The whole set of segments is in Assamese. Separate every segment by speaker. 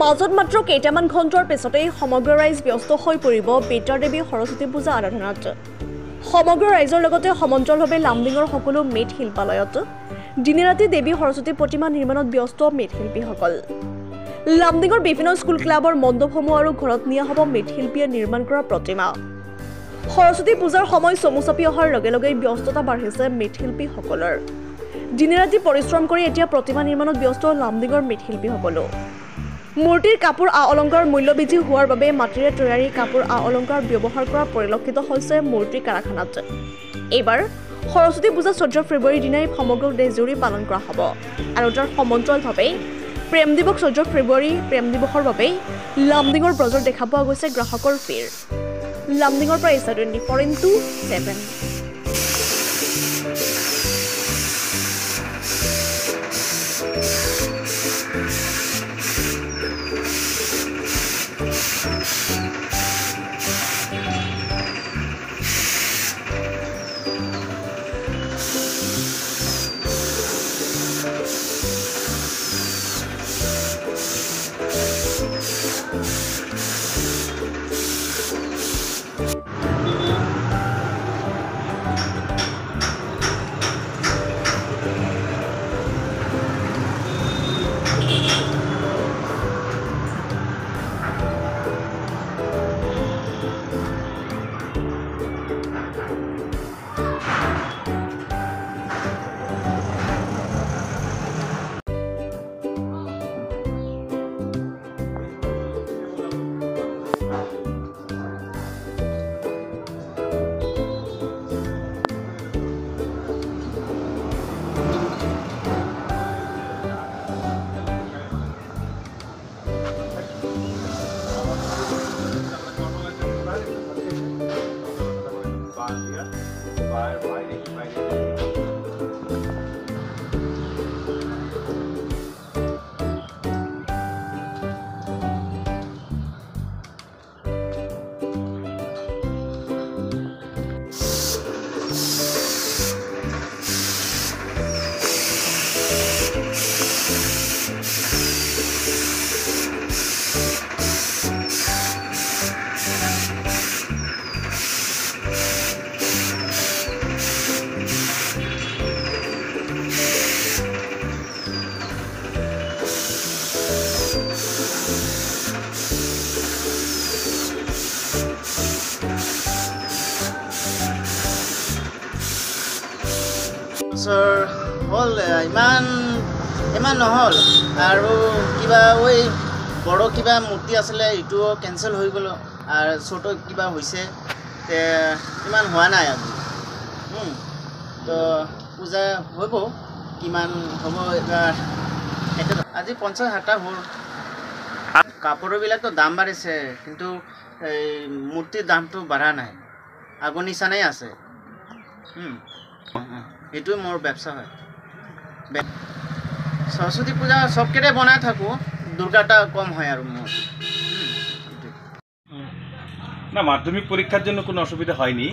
Speaker 1: মাজত মাত্ৰ কেইটামান ঘণ্টাৰ পিছতেই সমগ্ৰ ৰাইজ ব্যস্ত হৈ পৰিব বেতাৰ দেৱী সৰস্বতী পূজা আৰাধনাত। সমগ্ৰ ৰাইজৰ লগতে সমান্তৰালভাৱে লামডিঙৰ সকলো মৃৎশিল্পালয়ত দিনে ৰাতি দেৱী সৰস্বতী প্ৰতিমা নিৰ্মাণত ব্যস্ত মৃৎশিল্পীসকল। লামডিঙৰ বিভিন্ন স্কুল ক্লাবৰ মণ্ডপসমূহ আৰু ঘৰত নিয়া হ'ব মৃৎশিল্পীয়ে নিৰ্মাণ কৰা প্ৰতিমা। সৰস্বতী পূজাৰ সময় চমু চাপি অহাৰ লগে লগে ব্যস্ততা বাঢ়িছে মৃৎশিল্পীসকলৰ। দিনে ৰাতি পৰিশ্ৰম কৰি এতিয়া প্ৰতিমা নিৰ্মাণত ব্যস্ত লামডিঙৰ মৃৎশিল্পীসকলো। মূৰ্তিৰ কাপোৰ আ অলংকাৰ মূল্য বৃদ্ধি হোৱাৰ বাবে মাটিৰে তৈয়াৰী কাপোৰ আ অলংকাৰ ব্যৱহাৰ কৰা পৰিলক্ষিত হৈছে মূৰ্তিৰ কাৰখানাত। এইবাৰ সৰস্বতী পূজা 14 ফেব্ৰুৱাৰীৰ দিনাই সমগ্ৰ দেশজুৰি পালন কৰা হ'ব আৰু তাৰ সমান্তৰালভাৱে প্ৰেম দিৱস 14 ফেব্ৰুৱাৰী প্ৰেম দিৱসৰ বাবেই লামডিঙৰ বজাৰ দেখা পোৱা গৈছে গ্ৰাহকৰ ভিৰ। লামডিঙৰ পৰা isa24x7।
Speaker 2: হল ইমান নহল আৰু কিবা ওই বড় কিবা মূৰ্তি আছিলে ইটো কেনসেল হৈ গ'ল আৰু ছোট কিবা হৈছে তে ইমান হোৱা নাই আজি তো পূজা হ'ব কিমান হ'ব এটা আজি 50-60টা হ'ল। কাপোৰবিলাকতো দাম বাঢ়িছে কিন্তু এই মূৰ্তিৰ দামটো বাঢ়া নাই, আগৰ নিচিনাই আছে। এইটোৱে মোৰ ব্যৱসায় হয়। সৰস্বতী পূজা সবকেইটাই বনাই থাকোঁ, দুর্গাটা কম হয় আর মোট।
Speaker 3: না মাধ্যমিক পরীক্ষার জন্য কোনো অসুবিধা হয়নি,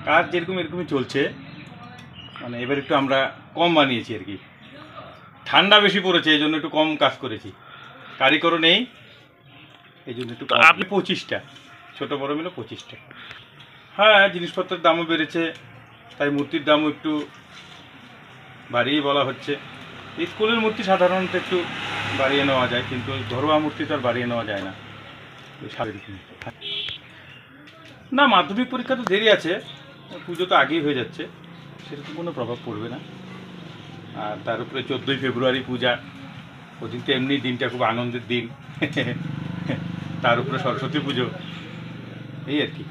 Speaker 3: কাজ যেরকম এরকমই চলছে। মানে এবার একটু আমরা কম বানিয়েছি আর কি, ঠান্ডা বেশি পড়েছে এই জন্য একটু কম কাজ করেছি, কারিগরও নেই এই জন্য একটু। আপনি 25টা, ছোটো বড়ো মিলে 25টা। হ্যাঁ জিনিসপত্রের দামও বেড়েছে, তাই মূর্তির দামও একটু বাড়িয়ে বলা হচ্ছে। স্কুলের মূর্তি সাধারণত একটু বাড়িয়ে নেওয়া যায়, কিন্তু ঘরোয়া মূর্তি তো আর বাড়িয়ে নেওয়া যায় না। না মাধ্যমিক পরীক্ষা তো দেরি আছে, পুজো তো আগেই হয়ে যাচ্ছে, সেরকম কোনো প্রভাব পড়বে না। আর তার উপরে 14ই ফেব্রুয়ারি পূজা, ওদিন তো এমনি দিনটা খুব আনন্দের দিন, তার উপরে সরস্বতী পুজো, এই আর কি।